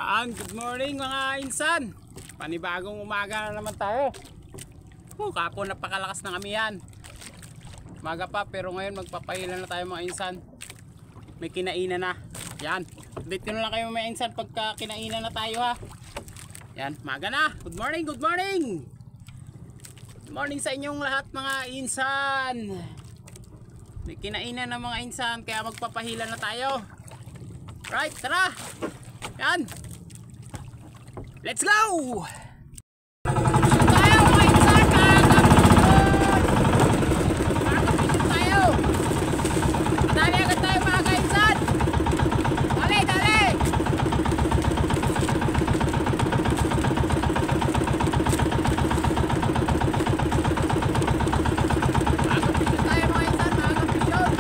Good morning mga insan. Panibagong umaga na naman tayo. Kapon napakalakas ng amihan. Umaga pa pero ngayon magpapahila na tayo mga insan. May kinainan na. Yan. Update ko na lang kayo mga insan pagka kinainan na tayo ha. Yan, umaga na. Good morning, good morning. Good morning sa inyong lahat mga insan. May kinainan na mga insan kaya magpapahila na tayo. Right, tara. Yan. Let's go! Tayo mga insan, makakapit tayo. Dali agad tayo mga kainsan. Dali, dali. Makakapit tayo mga insan, makakapit yun.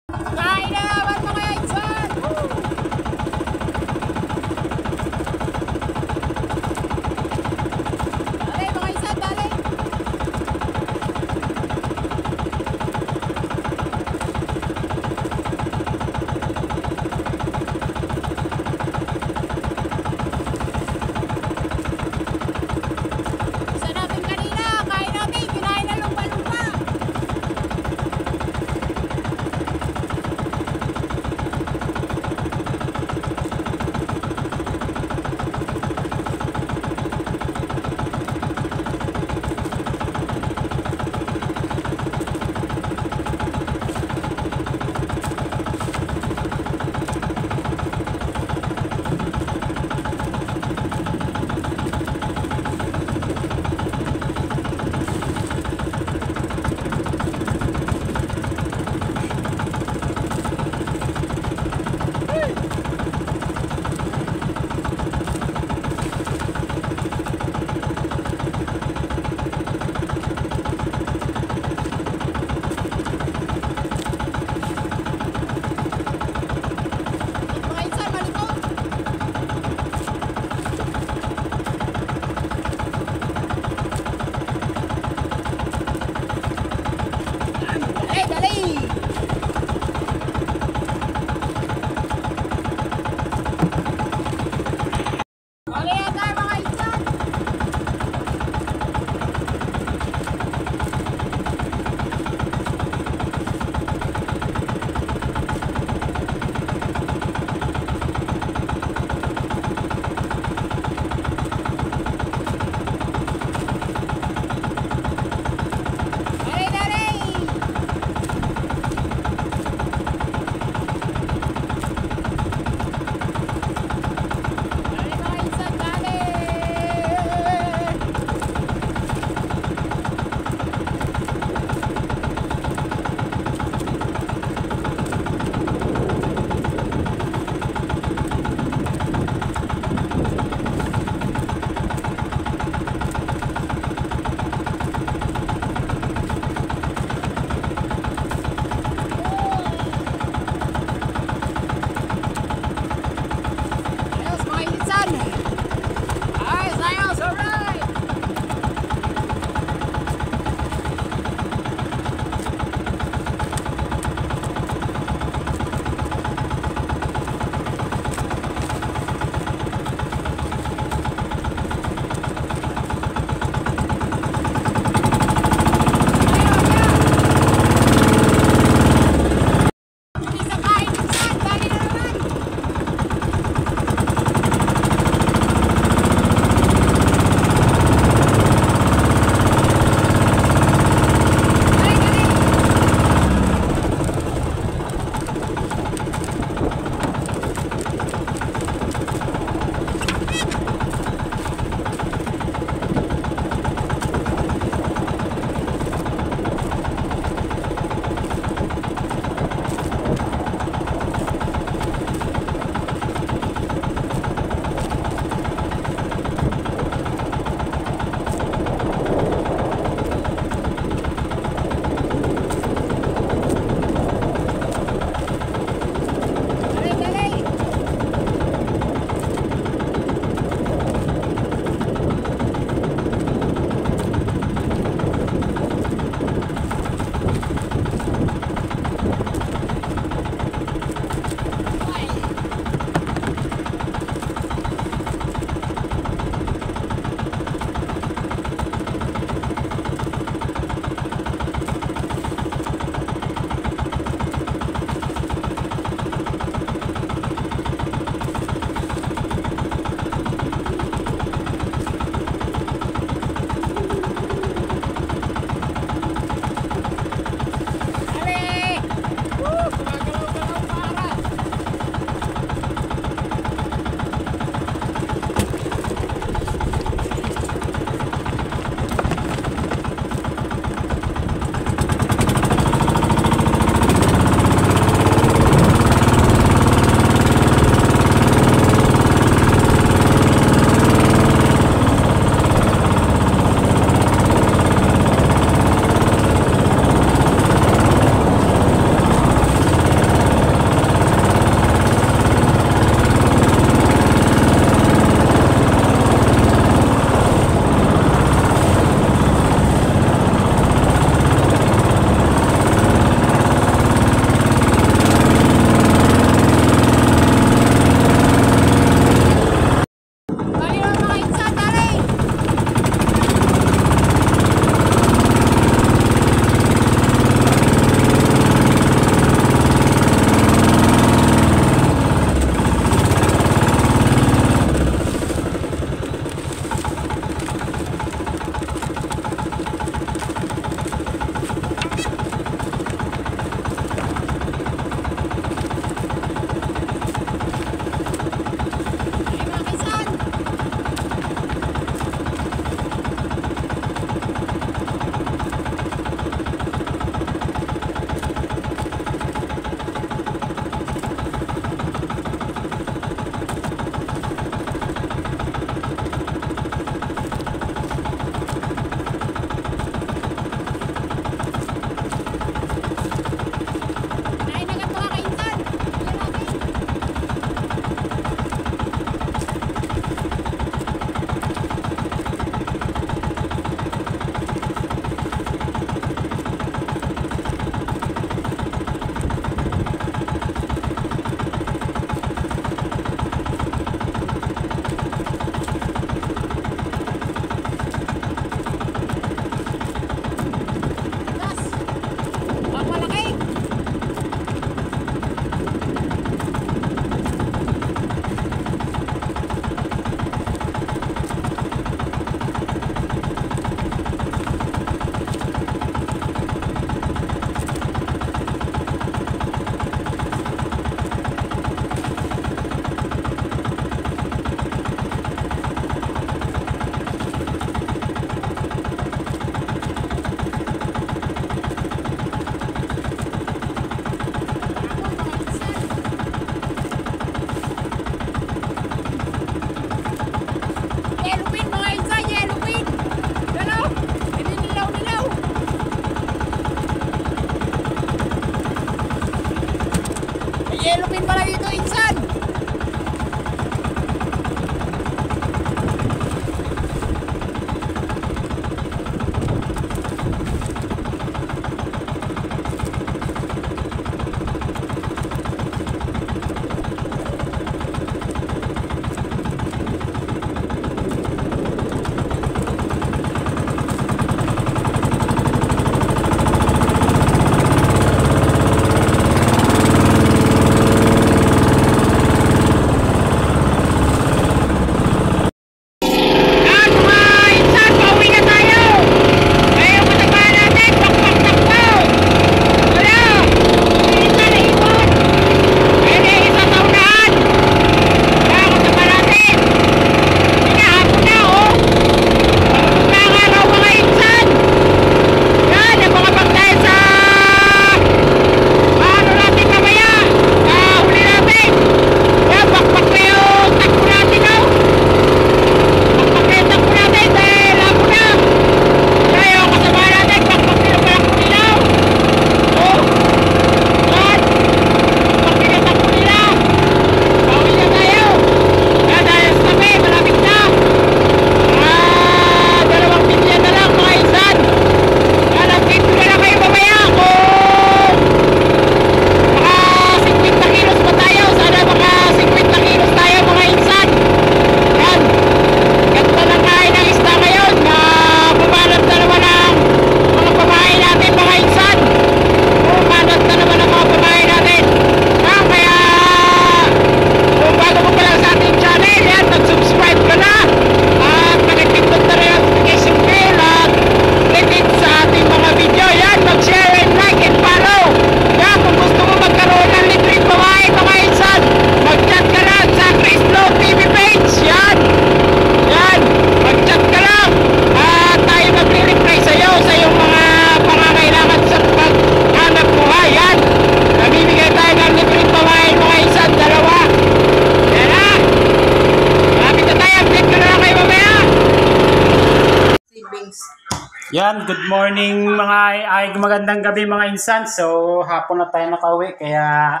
Yan, good morning magandang gabi mga insan. So, hapon na tayo nakauwi kaya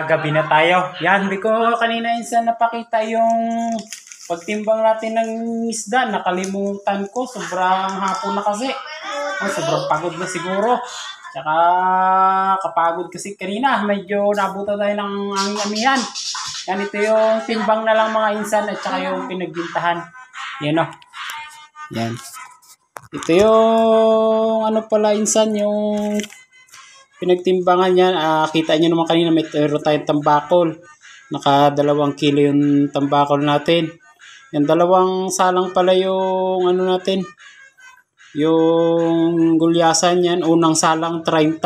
gabi na tayo. Yan, hindi ko kanina insan napakita yung pagtimbang natin ng isda. Nakalimutan ko, sobrang hapon na kasi. Sobrang pagod na siguro. Tsaka kapagod kasi kanina, medyo nabuta tayo ng amihan. Yan, ito yung timbang na lang mga insan at saka yung pinagbintahan. Yan o. Yan. Ito yung ano pala insan, yung pinagtimbangan yan. Kita nyo naman kanina may tayong tambakol. Naka 2 kilo yung tambakol natin. Yan, 2 salang pala yung ano natin. Yung gulyasan yan. Unang salang 30.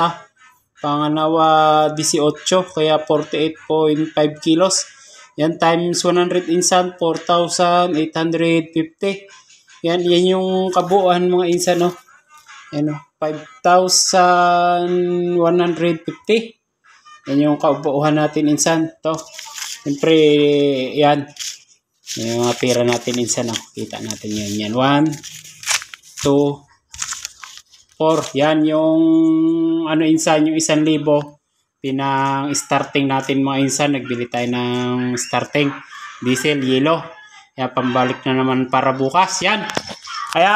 Pangalawa 18. Kaya 48.5 kilos. Yan times 100 insan. 4,850. Yan yung kabuuan mga insan, no? Yan, no? 5,150. Yan yung kabuuan natin insan. To. Siyempre, yan. Yung mga pera natin insan, no? Kita natin yan. Yan, 1, 2, 4. Yan yung ano insan, yung 1,000. Pinang starting natin mga insan. Nagbili tayo ng starting. Diesel, yellow. Kaya pambalik na naman para bukas. Yan. Kaya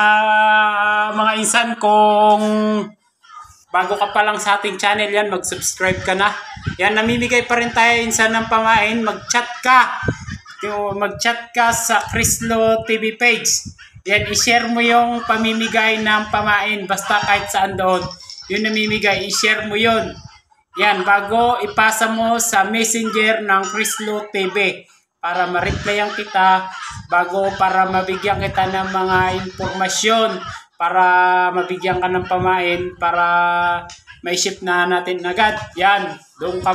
mga insan, kung bago ka pa lang sa ating channel yan, mag-subscribe ka na. Yan, namimigay pa rin tayo insan ng pamain. Mag-chat ka sa Crislo TV page. Yan, i-share mo yung pamimigay ng pamain. Basta kahit saan doon. Yung namimigay, i-share mo yun. Yan, bago ipasa mo sa messenger ng Crislo TV. Para ma-replyan kita, para mabigyan kita ng mga impormasyon, para mabigyan ka ng pamain, para may ship na natin agad. Yan, doon ka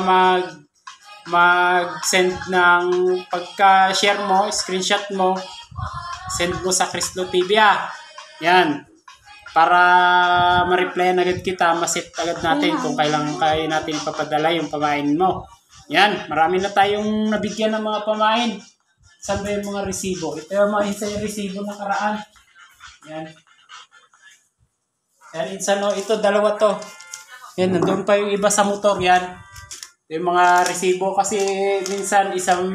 mag-send ng pagka-share mo, screenshot mo, send mo sa Crislo TV. Yan, para ma-replyan agad kita, ma-set agad natin kung kailan natin ipapadala yung pamain mo. Yan, marami na tayong nabigyan ng mga pamain. Saan ba yung mga resibo? Ito yung mga yung resibo na karaan. Yan. Yan, insan, no? Ito, 2 to. Yan, nandun pa yung iba sa motor. Yan. Yung mga resibo kasi minsan isang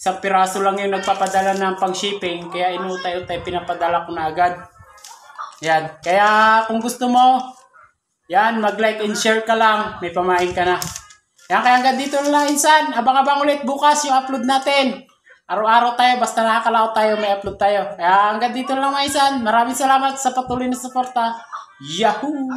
piraso lang yung nagpapadala ng pang-shipping. Kaya inutay-utay, pinapadala ko na agad. Yan. Kaya kung gusto mo, yan, mag-like and share ka lang. May pamain ka na. Yan, kaya hanggang dito na lang insan. Abang-abang ulit bukas yung upload natin. Araw-araw tayo, basta nakakalaot tayo, may upload tayo. Kaya hanggang dito na lang mga insan. Maraming salamat sa patuloy na suporta. Yahoo!